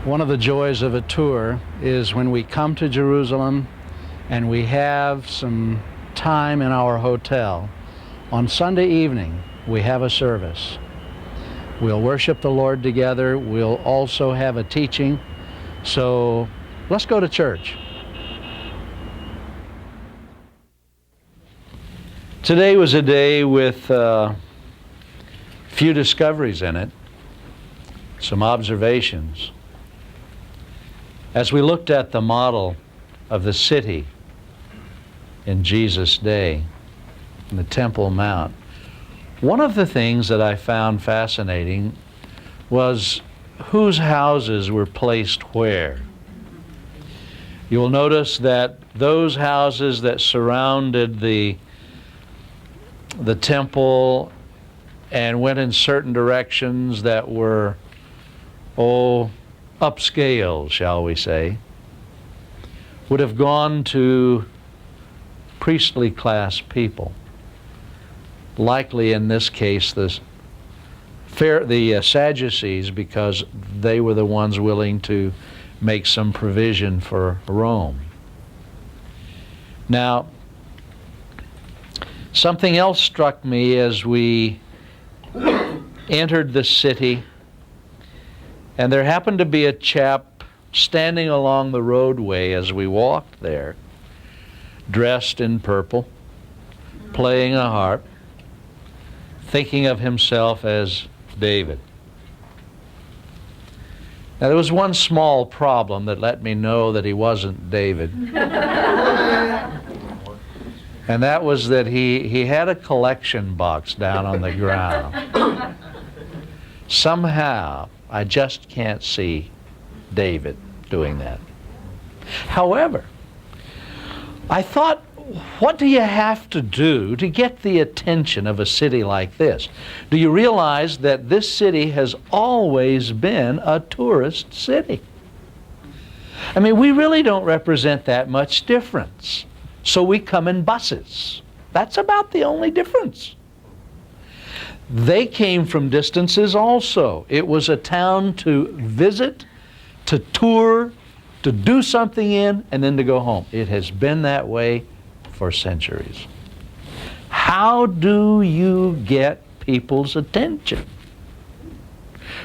One of the joys of a tour is when we come to Jerusalem and we have some time in our hotel. On Sunday evening, we have a service. We'll worship the Lord together. We'll also have a teaching. So let's go to church. Today was a day with few discoveries in it, some observations. As we looked at the model of the city in Jesus' day, in the Temple Mount, one of the things that I found fascinating was whose houses were placed where. You'll notice that those houses that surrounded the temple and went in certain directions that were, upscale, shall we say, would have gone to priestly class people. Likely in this case the Sadducees, because they were the ones willing to make some provision for Rome. Now, something else struck me as we entered the city, and there happened to be a chap standing along the roadway as we walked there, dressed in purple, playing a harp, thinking of himself as David. Now, there was one small problem that let me know that he wasn't David. And that was that he had a collection box down on the ground. Somehow, I just can't see David doing that. However, I thought, what do you have to do to get the attention of a city like this? Do you realize that this city has always been a tourist city? I mean, we really don't represent that much difference. So we come in buses. That's about the only difference. They came from distances also. It was a town to visit, to tour, to do something in, and then to go home. It has been that way for centuries. How do you get people's attention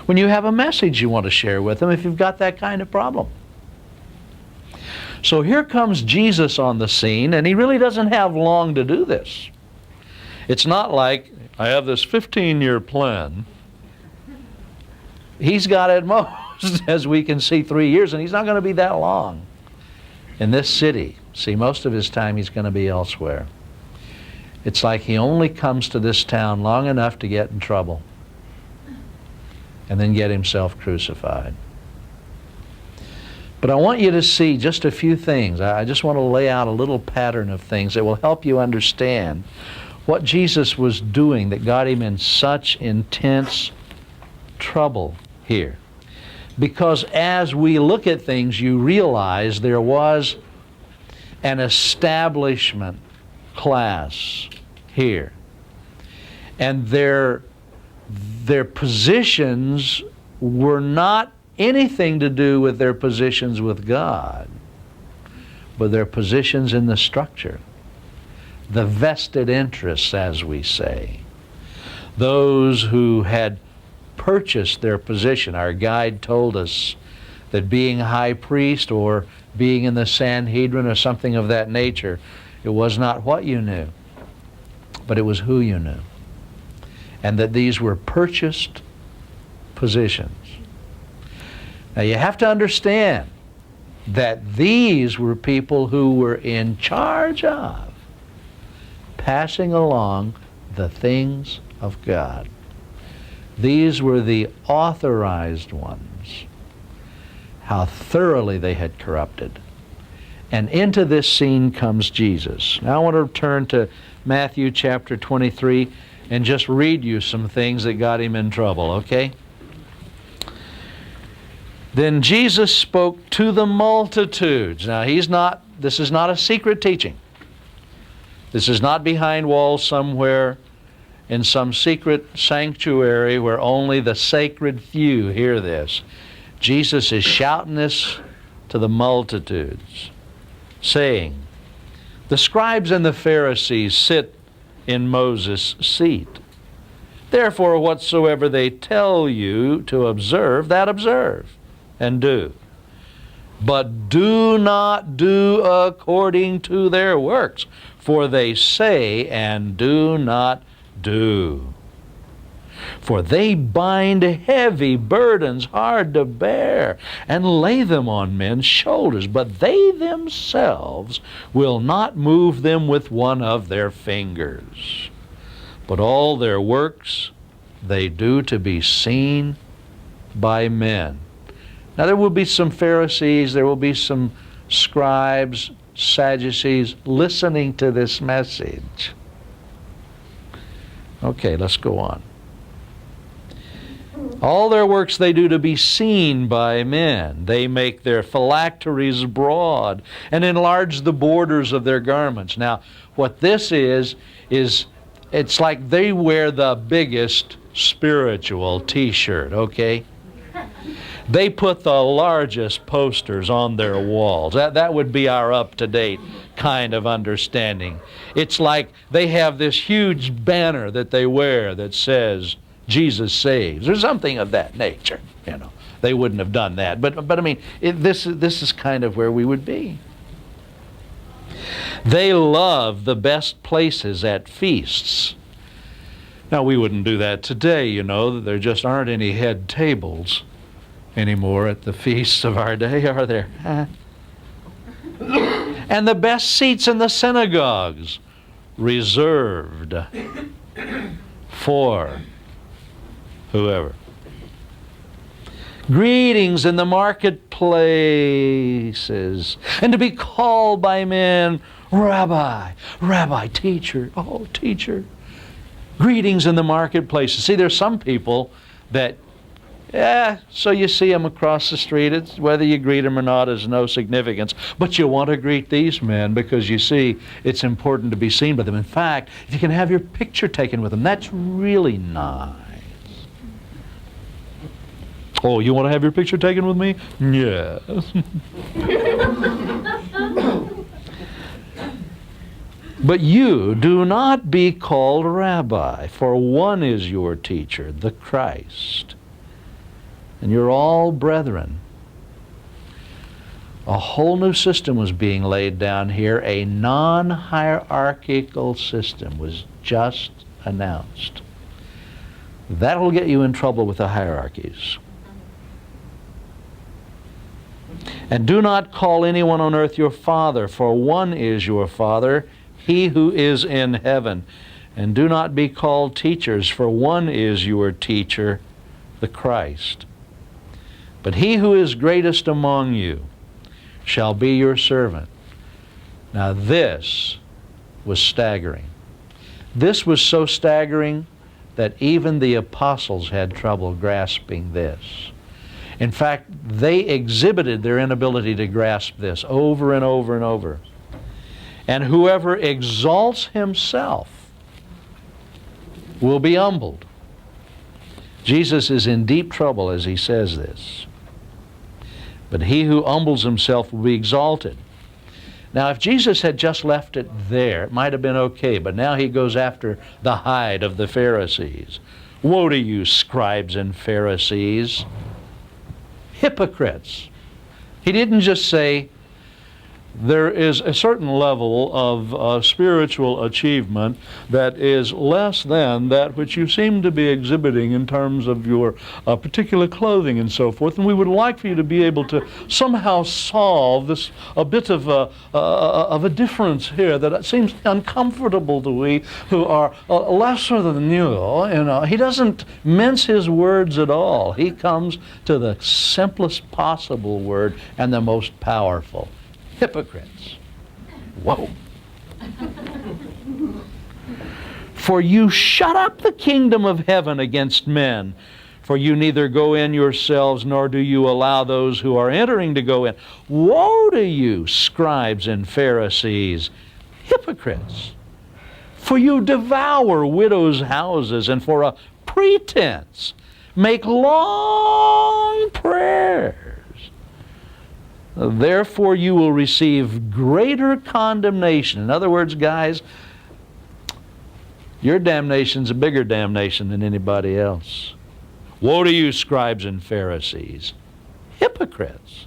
when you have a message you want to share with them if you've got that kind of problem? So here comes Jesus on the scene, and he really doesn't have long to do this. It's not like, I have this 15-year plan. He's got at most, as we can see, 3 years, and he's not going to be that long in this city. See, most of his time he's going to be elsewhere. It's like he only comes to this town long enough to get in trouble and then get himself crucified. But I want you to see just a few things. I just want to lay out a little pattern of things that will help you understand what Jesus was doing that got him in such intense trouble here. Because as we look at things, you realize there was an establishment class here. And their positions were not anything to do with their positions with God, but their positions in the structure. The vested interests, as we say. Those who had purchased their position. Our guide told us that being high priest or being in the Sanhedrin or something of that nature, it was not what you knew, but it was who you knew. And that these were purchased positions. Now you have to understand that these were people who were in charge of passing along the things of God. These were the authorized ones. How thoroughly they had corrupted. And into this scene comes Jesus. Now I want to turn to Matthew chapter 23 and just read you some things that got him in trouble, okay? Then Jesus spoke to the multitudes. Now this is not a secret teaching. This is not behind walls somewhere in some secret sanctuary where only the sacred few hear this. Jesus is shouting this to the multitudes, saying, the scribes and the Pharisees sit in Moses' seat. Therefore, whatsoever they tell you to observe, that observe and do. But do not do according to their works, for they say and do not do. For they bind heavy burdens hard to bear and lay them on men's shoulders, but they themselves will not move them with one of their fingers. But all their works they do to be seen by men. Now there will be some Pharisees, there will be some scribes, Sadducees listening to this message. Okay, let's go on. All their works they do to be seen by men. They make their phylacteries broad and enlarge the borders of their garments. Now, what this is it's like they wear the biggest spiritual t-shirt, okay? They put the largest posters on their walls. That would be our up-to-date kind of understanding. It's like they have this huge banner that they wear that says, Jesus saves, or something of that nature. You know, they wouldn't have done that. But I mean, this is kind of where we would be. They love the best places at feasts. Now, we wouldn't do that today, you know. There just aren't any head tables anymore at the feasts of our day, are there? And the best seats in the synagogues, reserved for whoever. Greetings in the marketplaces, and to be called by men, Rabbi, Rabbi, teacher, oh, teacher. Greetings in the marketplaces. See, there's some people that, so you see them across the street. It's, whether you greet them or not is no significance. But you want to greet these men because you see it's important to be seen by them. In fact, if you can have your picture taken with them, that's really nice. Oh, you want to have your picture taken with me? Yes. But you do not be called Rabbi, for one is your teacher, the Christ. And you're all brethren. A whole new system was being laid down here. A non-hierarchical system was just announced. That'll get you in trouble with the hierarchies. And do not call anyone on earth your father, for one is your Father, He who is in heaven. And do not be called teachers, for one is your teacher, the Christ. But he who is greatest among you shall be your servant. Now this was staggering. This was so staggering that even the apostles had trouble grasping this. In fact, they exhibited their inability to grasp this over and over and over. And whoever exalts himself will be humbled. Jesus is in deep trouble as he says this. But he who humbles himself will be exalted. Now, if Jesus had just left it there, it might have been okay, but now he goes after the hide of the Pharisees. Woe to you, scribes and Pharisees, hypocrites. He didn't just say, there is a certain level of spiritual achievement that is less than that which you seem to be exhibiting in terms of your particular clothing and so forth, and we would like for you to be able to somehow solve this a bit of a difference here that seems uncomfortable to we who are lesser than you. You know, he doesn't mince his words at all. He comes to the simplest possible word and the most powerful. Hypocrites. Whoa. For you shut up the kingdom of heaven against men, for you neither go in yourselves, nor do you allow those who are entering to go in. Woe to you, scribes and Pharisees, hypocrites! For you devour widows' houses, and for a pretense make long prayers. Therefore you will receive greater condemnation. In other words, guys, your damnation's a bigger damnation than anybody else. Woe to you, scribes and Pharisees, hypocrites!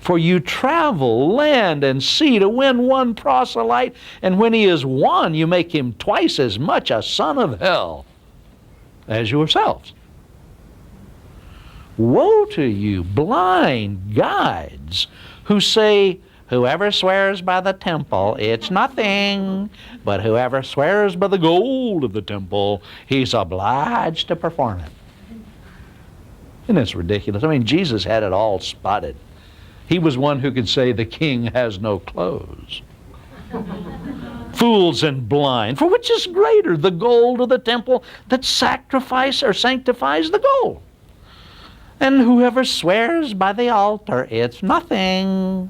For you travel land and sea to win one proselyte, and when he is won, you make him twice as much a son of hell as yourselves. Woe to you, blind guides, who say, whoever swears by the temple, it's nothing, but whoever swears by the gold of the temple, he's obliged to perform it. Isn't this ridiculous? I mean, Jesus had it all spotted. He was one who could say, the king has no clothes. Fools and blind, for which is greater, the gold or the temple that sacrifice or sanctifies the gold? And whoever swears by the altar, it's nothing.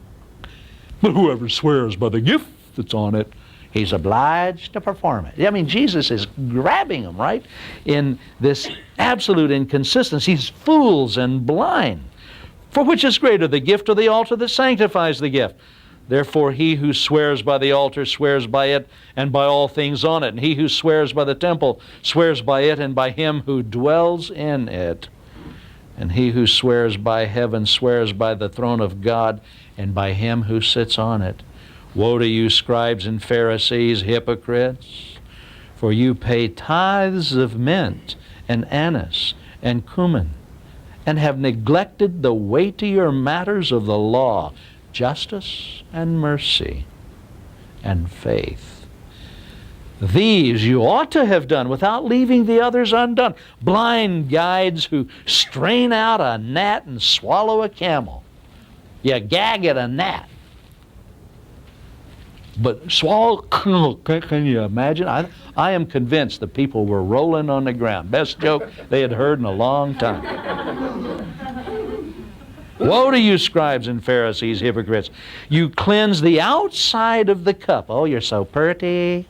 But whoever swears by the gift that's on it, he's obliged to perform it. I mean, Jesus is grabbing them, right, in this absolute inconsistency. He's fools and blind. For which is greater, the gift or the altar that sanctifies the gift? Therefore he who swears by the altar swears by it and by all things on it. And he who swears by the temple swears by it and by him who dwells in it. And he who swears by heaven swears by the throne of God and by him who sits on it. Woe to you, scribes and Pharisees, hypocrites! For you pay tithes of mint and anise and cumin, and have neglected the weightier matters of the law, justice and mercy and faith. These you ought to have done without leaving the others undone. Blind guides who strain out a gnat and swallow a camel. You gag at a gnat, but swallow, can you imagine? I am convinced the people were rolling on the ground. Best joke they had heard in a long time. Woe to you, scribes and Pharisees, hypocrites! You cleanse the outside of the cup. Oh, you're so pretty.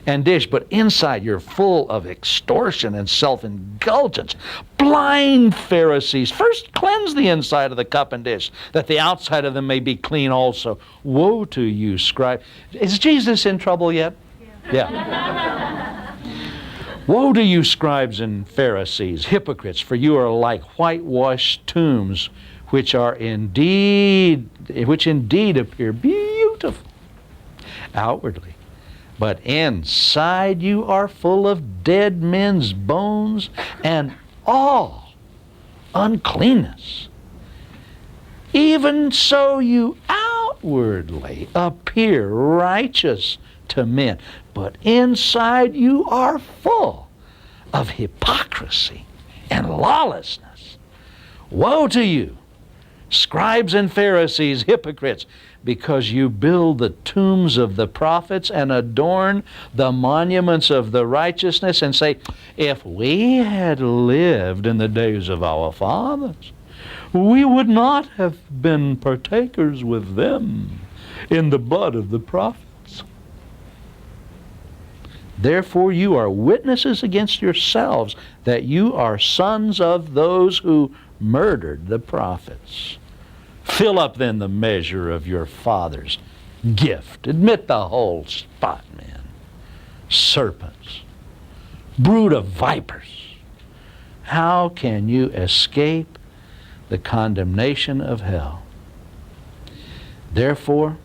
And dish, but inside you're full of extortion and self-indulgence. Blind Pharisees, first cleanse the inside of the cup and dish, that the outside of them may be clean also. Woe to you, scribe. Is Jesus in trouble yet? Yeah. Woe to you, scribes and Pharisees, hypocrites, for you are like whitewashed tombs, which indeed appear beautiful outwardly, but inside you are full of dead men's bones and all uncleanness. Even so you outwardly appear righteous to men, but inside you are full of hypocrisy and lawlessness. Woe to you, scribes and Pharisees, hypocrites, because you build the tombs of the prophets and adorn the monuments of the righteousness, and say, if we had lived in the days of our fathers, we would not have been partakers with them in the blood of the prophets. Therefore you are witnesses against yourselves that you are sons of those who murdered the prophets. Fill up then the measure of your father's gift. Admit the whole spot, man. Serpents, brood of vipers, how can you escape the condemnation of hell? Therefore,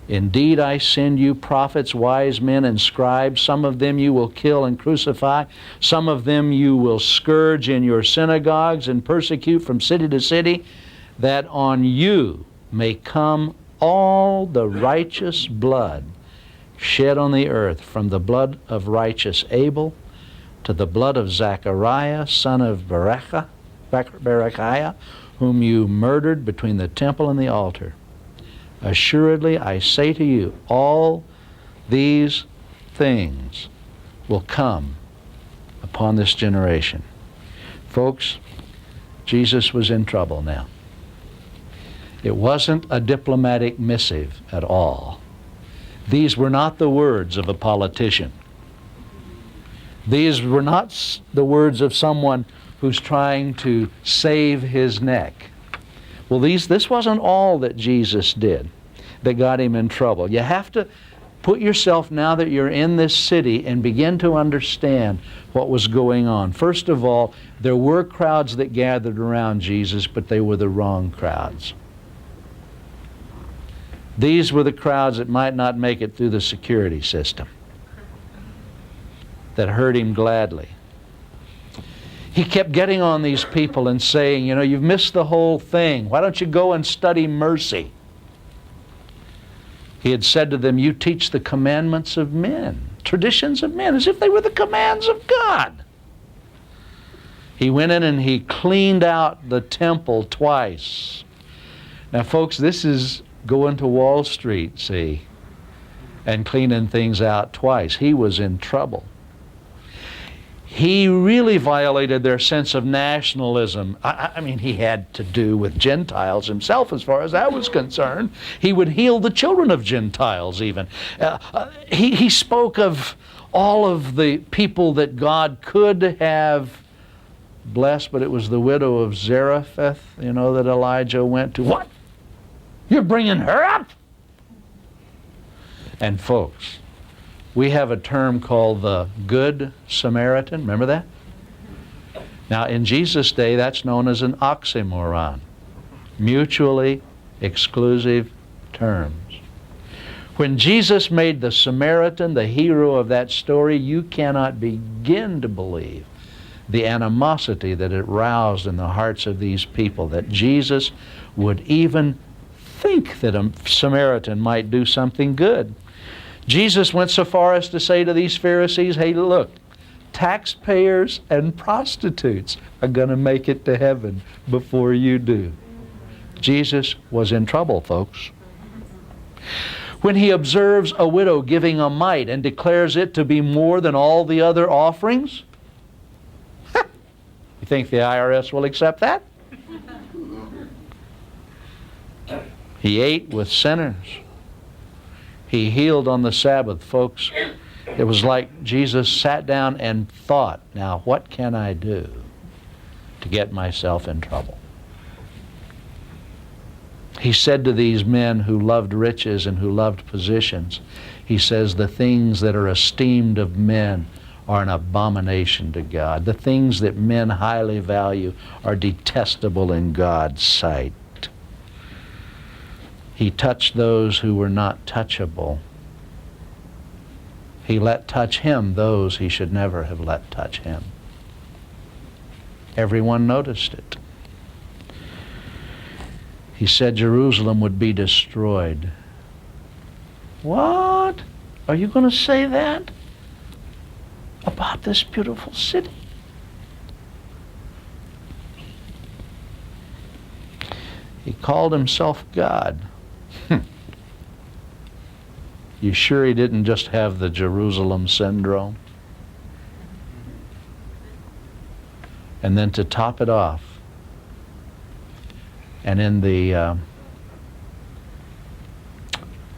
indeed I send you prophets, wise men, and scribes. Some of them you will kill and crucify. Some of them you will scourge in your synagogues and persecute from city to city, that on you may come all the righteous blood shed on the earth, from the blood of righteous Abel to the blood of Zechariah, son of Berechiah, whom you murdered between the temple and the altar. Assuredly, I say to you, all these things will come upon this generation. Folks, Jesus was in trouble now. It wasn't a diplomatic missive at all. These were not the words of a politician. These were not the words of someone who's trying to save his neck. Well, this wasn't all that Jesus did that got him in trouble. You have to put yourself, now that you're in this city, and begin to understand what was going on. First of all, there were crowds that gathered around Jesus, but they were the wrong crowds. These were the crowds that might not make it through the security system, that heard him gladly. He kept getting on these people and saying, you know, you've missed the whole thing. Why don't you go and study mercy? He had said to them, you teach the commandments of men, traditions of men, as if they were the commands of God. He went in and he cleaned out the temple twice. Now, folks, this is going to Wall Street, see, and cleaning things out twice. He was in trouble. He really violated their sense of nationalism. I mean, he had to do with Gentiles himself as far as that was concerned. He would heal the children of Gentiles even. He spoke of all of the people that God could have blessed, but it was the widow of Zarephath, you know, that Elijah went to. What? You're bringing her up? And folks, we have a term called the Good Samaritan. Remember that? Now, in Jesus' day, that's known as an oxymoron. Mutually exclusive terms. When Jesus made the Samaritan the hero of that story, you cannot begin to believe the animosity that it roused in the hearts of these people, that Jesus would even think that a Samaritan might do something good. Jesus went so far as to say to these Pharisees, hey, look, taxpayers and prostitutes are going to make it to heaven before you do. Jesus was in trouble, folks. When he observes a widow giving a mite and declares it to be more than all the other offerings, you think the IRS will accept that? He ate with sinners. He healed on the Sabbath, folks. It was like Jesus sat down and thought, now what can I do to get myself in trouble? He said to these men who loved riches and who loved positions, he says, the things that are esteemed of men are an abomination to God. The things that men highly value are detestable in God's sight. He touched those who were not touchable. He let touch him those he should never have let touch him. Everyone noticed it. He said Jerusalem would be destroyed. What? Are you going to say that about this beautiful city? He called himself God. You sure he didn't just have the Jerusalem syndrome? And then to top it off, and in the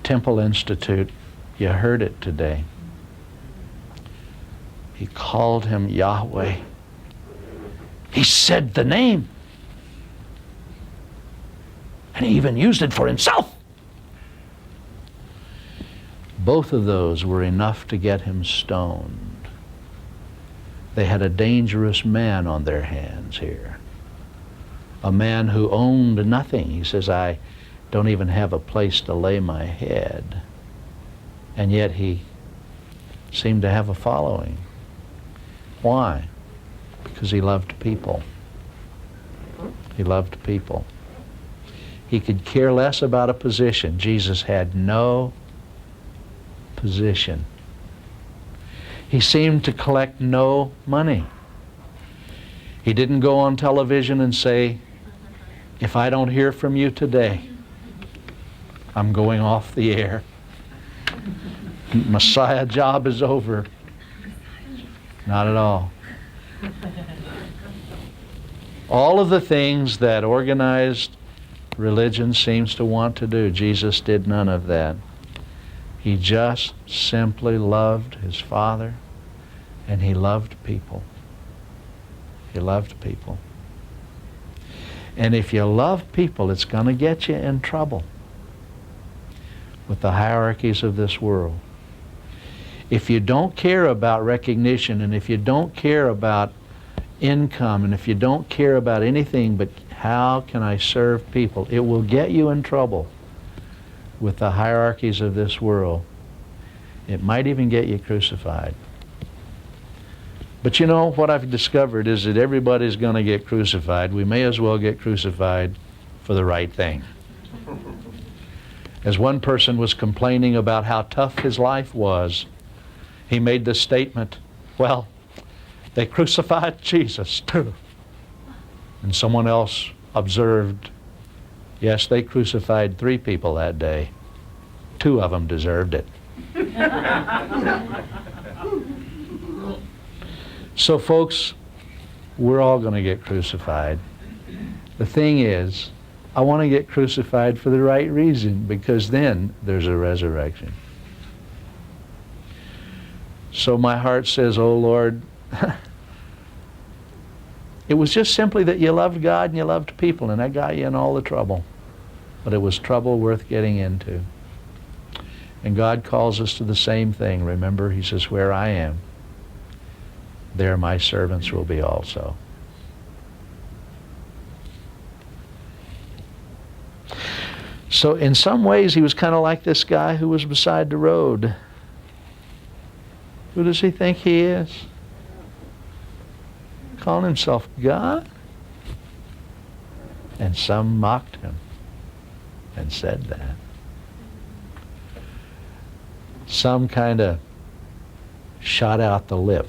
Temple Institute, you heard it today, he called him Yahweh. He said the name. And he even used it for himself. Both of those were enough to get him stoned. They had a dangerous man on their hands here. A man who owned nothing. He says, I don't even have a place to lay my head. And yet he seemed to have a following. Why? Because he loved people. He loved people. He could care less about a position. Jesus had no position. He seemed to collect no money. He didn't go on television and say, if I don't hear from you today, I'm going off the air. Messiah job is over. Not at all. All of the things that organized religion seems to want to do, Jesus did none of that. He just simply loved his Father, and he loved people. He loved people. And if you love people, it's going to get you in trouble with the hierarchies of this world. If you don't care about recognition, and if you don't care about income, and if you don't care about anything but how can I serve people, it will get you in trouble with the hierarchies of this world. It might even get you crucified. But you know, what I've discovered is that everybody's going to get crucified. We may as well get crucified for the right thing. As one person was complaining about how tough his life was, he made the statement, well, they crucified Jesus too. And someone else observed, yes, they crucified 3 people that day. 2 of them deserved it. So folks, we're all going to get crucified. The thing is, I want to get crucified for the right reason, because then there's a resurrection. So my heart says, oh Lord, it was just simply that you loved God and you loved people, and that got you in all the trouble. But it was trouble worth getting into. And God calls us to the same thing. Remember, He says, where I am, there my servants will be also. So in some ways, he was kind of like this guy who was beside the road. Who does he think he is? Calling himself God? And some mocked him and said that. Some kind of shot out the lip.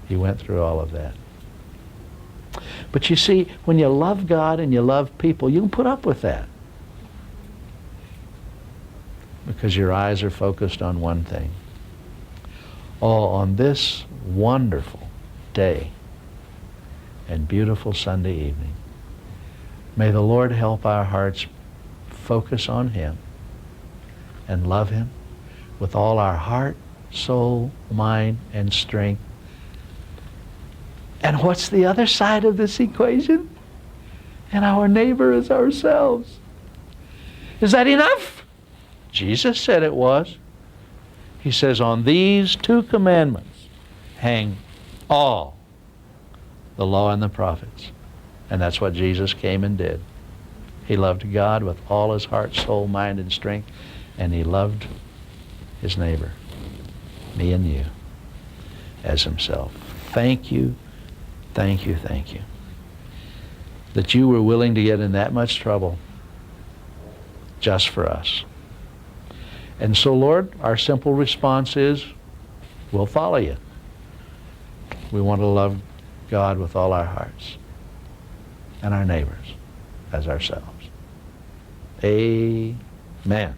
He went through all of that. But you see, when you love God and you love people, you can put up with that. Because your eyes are focused on one thing. Oh, on this wonderful day and beautiful Sunday evening, may the Lord help our hearts focus on Him and love Him with all our heart, soul, mind, and strength. And what's the other side of this equation? And our neighbor is ourselves. Is that enough? Jesus said it was. He says, on these 2 commandments hang all the law and the prophets. And that's what Jesus came and did. He loved God with all his heart, soul, mind, and strength, and he loved his neighbor, me and you, as himself. Thank you, thank you, thank you, that you were willing to get in that much trouble just for us. And so, Lord, our simple response is, we'll follow you. We want to love God with all our hearts and our neighbors as ourselves. Amen.